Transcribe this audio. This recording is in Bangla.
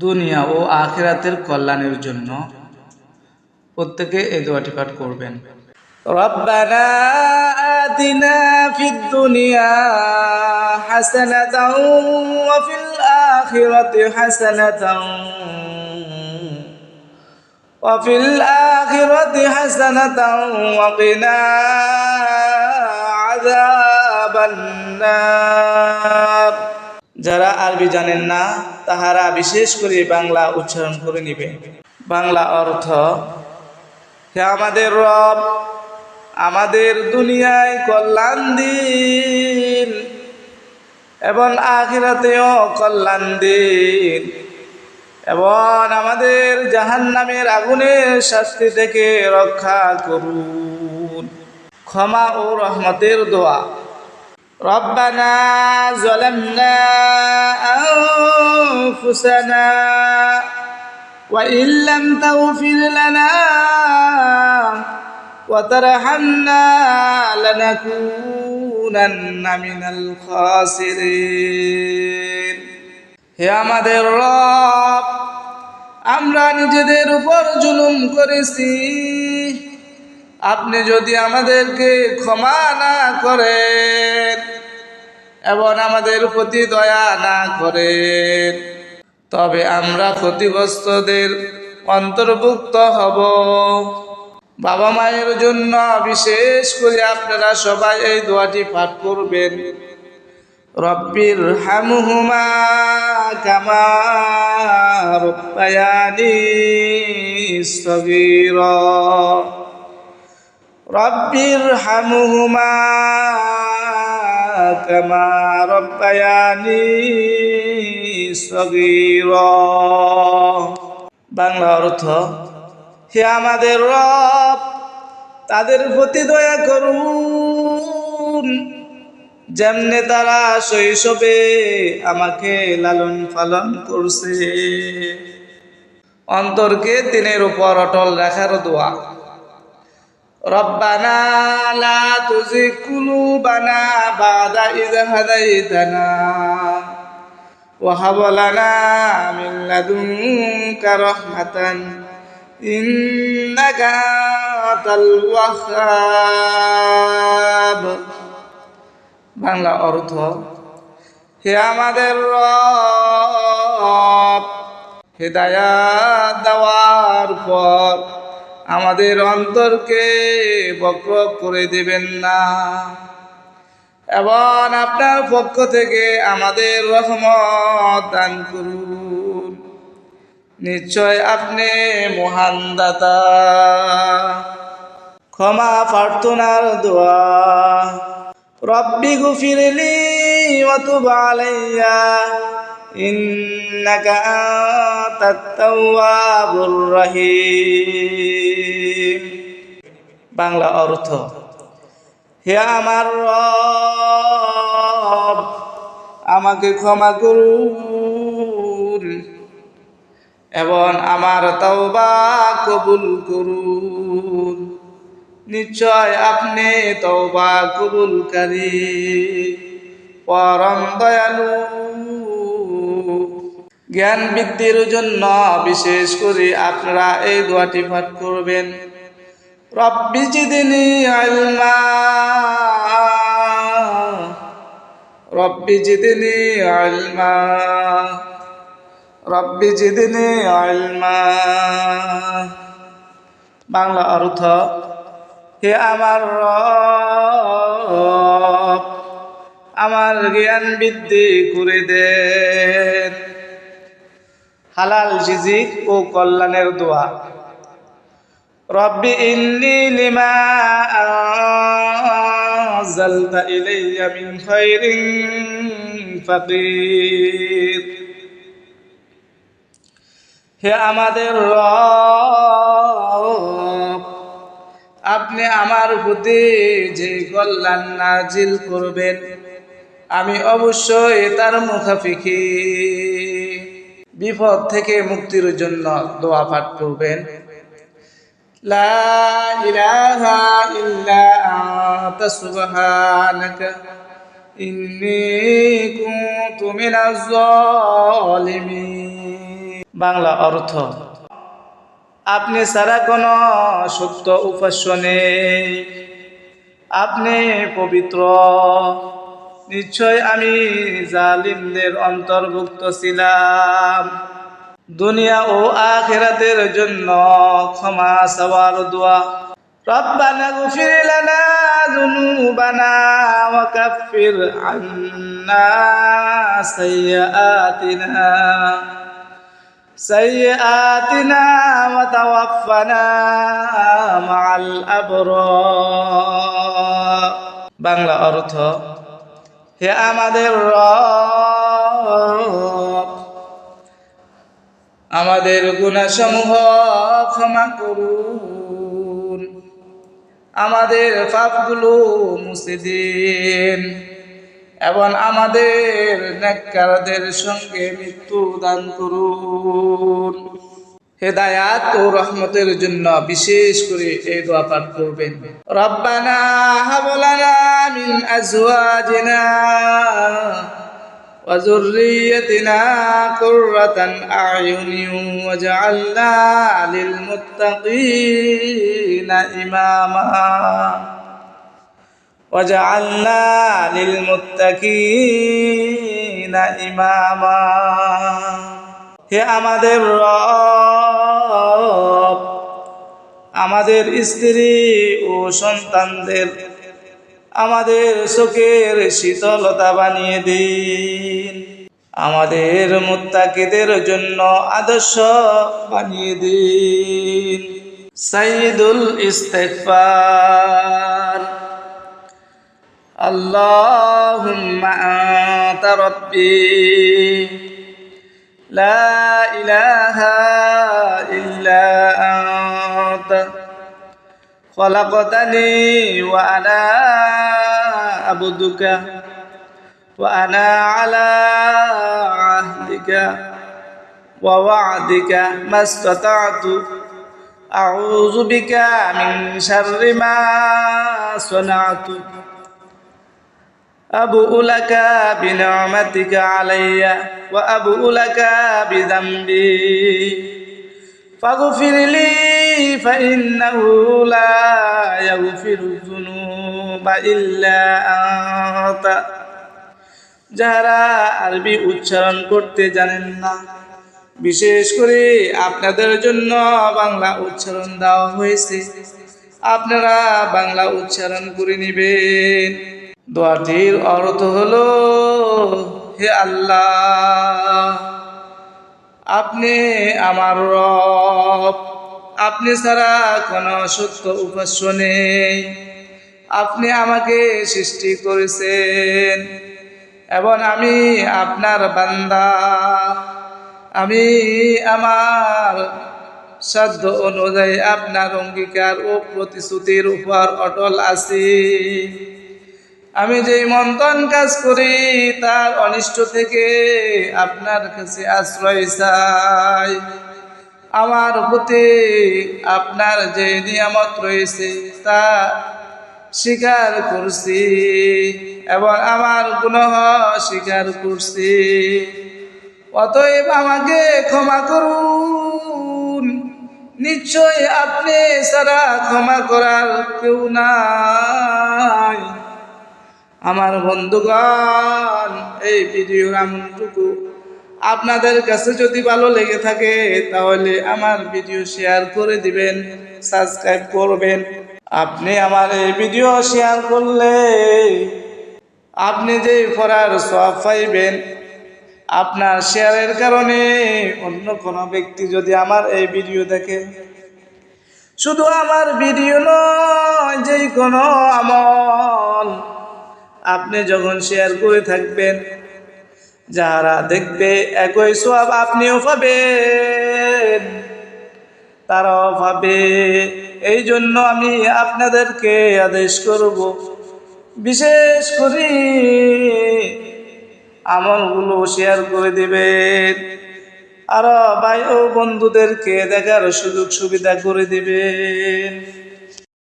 দুনিয়া ও আখিরাতের কল্যাণের জন্য প্রত্যেকে এই দোয়াটি পাঠ করবেন। রব্বানা আতিনা ফিদ দুনিয়া হাসানাতাও ওয়া ফিল আখিরাতি হাসানাতাও ওয়া ফিল আখিরাতি হাসানাতাও ওয়া কিনা আযাবান নার। যারা আরবি জানেন না তাহারা বিশেষ করে বাংলা উচ্চারণ করে নেবে। বাংলা অর্থ: হে আমাদের রব, আমাদের দুনিয়ায় কল্যাণ দিন এবং আখিরাতেও কল্যাণ দিন এবং আমাদের জাহান্নামের আগুনের শাস্তি থেকে রক্ষা করুন। ক্ষমা ও রহমতের দোয়া। রব্বানা যালামনা আনফুসানা ওয়া ইল্লাম তাগফির লানা ওয়া তারহামনা লানাকুনান্না মিনাল খাসিরিন। হে আমাদের রব, আমরা নিজেদের উপর জুলুম করেছি, আপনি যদি আমাদেরকে ক্ষমা না করেন এবং আমাদের প্রতি দয়া না করেন তবে আমরা ক্ষতিগ্রস্তদের অন্তর্ভুক্ত হব। বাবা মায়ের জন্য বিশেষ করে আপনারা সবাই এই দোয়াটি পাঠ করবেন। রব্বির হামহুমা কামা রব্বায়ানি সগীরা। রব্বির হামহুমা কামা রব্বায়ানি সগীরা। বাংলা অর্থ: হে আমাদের রব, তাদের প্রতি দয়া করুন যেমনে তারা শৈশবে আমাকে লালন পালন করছে। অন্তরকে দিনের উপর অটল রাখার দোয়া। রব্বানা লা তুজিগ কুলুবানা বাদা ইয হাদাইতানা ওয়া হাব লানা মিন লাদুনকা রাহমাতান ইন্নাকা আনতাল ওয়াহ্হাব। বাংলা অর্থ: হে আমাদের রব, হেদায়াত দেওয়ার পর আমাদের অন্তরকে বক্র করে দিবেন না এবং আপনার পক্ষ থেকে আমাদের রহমত দান করুন। নিশ্চয় আপনি মহান দাতা। ক্ষমা প্রার্থনার দোয়া। রব্বি গফিরলি ওয়া তুব আলাইয়া ইন্নাকা আনতাত তাওয়াবুর রহিম। বাংলা অর্থ: হে আমার রব, আমাকে ক্ষমা করুন এবং আমার তওবা কবুল করুন। নিশ্চয় আপনি তওবা কবুলকারী, পরম দয়ালু। জ্ঞান বৃদ্ধির জন্য বিশেষ করে আপনারা এই দোয়াটি পাঠ করবেন। রব্বি জিদনি ইলমা, রব্বি জিদনি ইলমা, রব্বি জিদনি ইলমা। বাংলা অর্থ: হে আমার রব, আমার জ্ঞান বৃদ্ধি করে দেন। হালাল রিজিক ও কল্যাণের দোয়া। রব্বি ইন্নী লিমা আনজালতা ইলাইয়া মিন খায়রিন ফাকির। হে আমাদের রব, আপনি আমার প্রতি যে কল্যাণ নাজিল করবেন আমি অবশ্যই তার মুখাফিকি। বিপদ থেকে মুক্তির জন্য দোয়া পাঠ করবেন। লা ইলাহা ইল্লা আনতা সুবহানাকা ইন্নী কুনতু মিনাজ জালিমিন। বাংলা অর্থ: আপনি ছাড়া কোনো সত্য উপাস্য নেই, আপনি পবিত্র। নিশ্চয় আমি জালিমদের অন্তর্ভুক্ত ছিলাম। দুনিয়া ও আখিরাতের জন্য ক্ষমা চাওয়ার দোয়া। রব্বানা গফির লানা যুনুবানা ওয়া কাফির আন্না সাইয়্যাতিনা ওয়া তাওয়াফফানা মা'আল আবরার। বাংলা অর্থ: হে আমাদের রব, আমাদের গুনাহসমূহ ক্ষমা করুন, আমাদের পাপগুলো মুছে দিন এবং আমাদের নেককারদের সঙ্গে মৃত্যু দান করুন। হেদায়াত ও রহমতের জন্য বিশেষ করে এই দোয়া পাঠ করবেন। রব্বানা হাব লানা মিন আজওয়াজিনা ওয়া যুররিয়্যাতিনা কুররাতান আ'য়ুনিন ওয়াজআলনা লিল মুত্তাকিনা ইমামা ওয়াজআলনা লিল মুত্তাকিনা ইমামা। হে আমাদের রব, আমাদের স্ত্রী ও সন্তানদের আমাদের চোখের শীতলতা বানিয়ে দিন, আমাদের মুত্তাকিদের জন্য আদর্শ বানিয়ে দিন। সাইয়্যিদুল ইস্তিগফার। আল্লাহুম্মা আনতা রাব্বি লা ইলাহা ইল্লা আনতা খলাকতানি ওয়া আনা আবদুকা ওয়া আনা আলা আহদিকা ওয়া ওয়া'দিকা মাসতাতু আউযু বিকা মিন শাররি মা সানাতু আবুউ লাকা বিনি'মাতিকা আলাইয়া ওয়া আবুউ লাকা বিযামবি ফাগফিরলি ফাইন্নাহু লা ইয়াগফিরুয যুনুবা ইল্লা আনতা। যারা আরবি উচ্চারণ করতে জানেন না, বিশেষ করে আপনাদের জন্য বাংলা উচ্চারণ দেওয়া হয়েছে, আপনারা বাংলা উচ্চারণ করে নেবেন। দোয়াটির অর্থ হলো: হে আল্লাহ, আপনি আমার রব, আপনি ছাড়া কোনো সত্য উপাস্য নেই, আপনি আমাকে সৃষ্টি করেছেন এবং আমি আপনার বান্দা। আমি আমার সাধ্য অনুযায়ী আপনার অঙ্গীকার ও প্রতিশ্রুতির উপর অটল আছি। আমি যেই মন্থন কাজ করি তার অনিষ্ট থেকে আপনার কাছে আশ্রয় চাই। আমার প্রতি আপনার যে নিয়ামত রয়েছে তা স্বীকার করছি এবং আমার গুনাহ স্বীকার করছি। অতএব আমাকে ক্ষমা করুন, নিশ্চয় আপনি ছাড়া ক্ষমা করার কেউ নাই। আমার বন্ধুগণ, এই ভিডিওর এমনটুকু আপনাদের কাছে যদি ভালো লেগে থাকে তাহলে আমার ভিডিও শেয়ার করে দিবেন, সাবস্ক্রাইব করবেন। আপনি আমার এই ভিডিও শেয়ার করলে আপনি যে পড়ার সওয়াব পাইবেন, আপনার শেয়ারের কারণে অন্য কোনো ব্যক্তি যদি আমার এই ভিডিও দেখে, শুধু আমার ভিডিও নয়, যেই কোনো আমল আপনি যখন শেয়ার করে থাকবেন, যারা দেখবে একই সওয়াব আপনিও পাবেন, তারাও পাবে। এই জন্য আমি আপনাদেরকে আদেশ করব, বিশেষ করে আমলগুলো শেয়ার করে দিবেন, আর ভাই ও বন্ধুদেরকে দেখার সুযোগ সুবিধা করে দিবেন।